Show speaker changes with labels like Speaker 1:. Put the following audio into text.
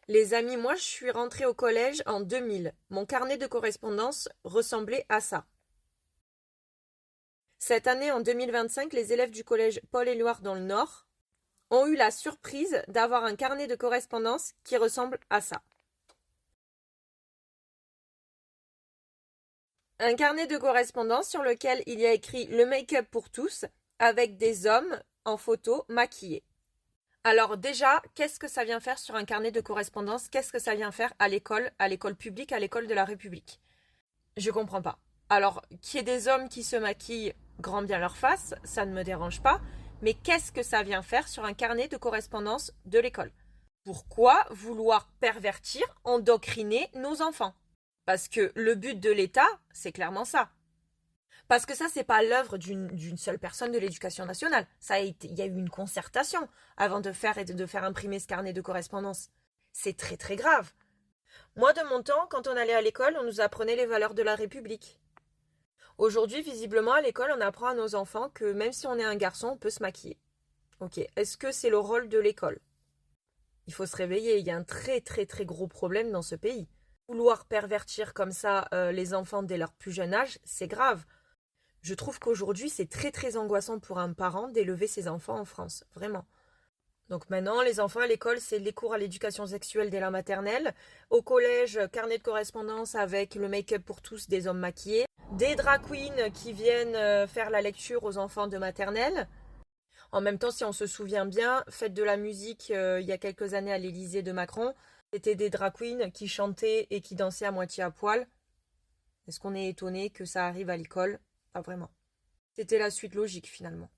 Speaker 1: Les amis, moi je suis rentrée au collège en 2000. Mon carnet de correspondance ressemblait à ça. Cette année, en 2025, les élèves du collège Paul-Éluard dans le Nord ont eu la surprise d'avoir un carnet de correspondance qui ressemble à ça. Un carnet de correspondance sur lequel il y a écrit le make-up pour tous avec des hommes en photo maquillés. Alors déjà, qu'est-ce que ça vient faire sur un carnet de correspondance? Qu'est-ce que ça vient faire à l'école publique, à l'école de la République? Je comprends pas. Alors, qu'il y ait des hommes qui se maquillent grand bien leur face, ça ne me dérange pas, mais qu'est-ce que ça vient faire sur un carnet de correspondance de l'école? Pourquoi vouloir pervertir, endoctriner nos enfants? Parce que le but de l'État, c'est clairement ça. Parce que ça, c'est pas l'œuvre d'une seule personne de l'éducation nationale. Il y a eu une concertation avant de faire imprimer ce carnet de correspondance. C'est très très grave. Moi, de mon temps, quand on allait à l'école, on nous apprenait les valeurs de la République. Aujourd'hui, visiblement, à l'école, on apprend à nos enfants que même si on est un garçon, on peut se maquiller. Ok, est-ce que c'est le rôle de l'école? Il faut se réveiller, il y a un très très très gros problème dans ce pays. Vouloir pervertir comme ça les enfants dès leur plus jeune âge, c'est grave. Je trouve qu'aujourd'hui, c'est très très angoissant pour un parent d'élever ses enfants en France, vraiment. Donc maintenant, les enfants à l'école, c'est les cours à l'éducation sexuelle dès la maternelle. Au collège, carnet de correspondance avec le make-up pour tous des hommes maquillés. Des drag queens qui viennent faire la lecture aux enfants de maternelle. En même temps, si on se souvient bien, fête de la musique il y a quelques années à l'Élysée de Macron, c'était des drag queens qui chantaient et qui dansaient à moitié à poil. Est-ce qu'on est étonné que ça arrive à l'école? Pas vraiment. C'était la suite logique finalement.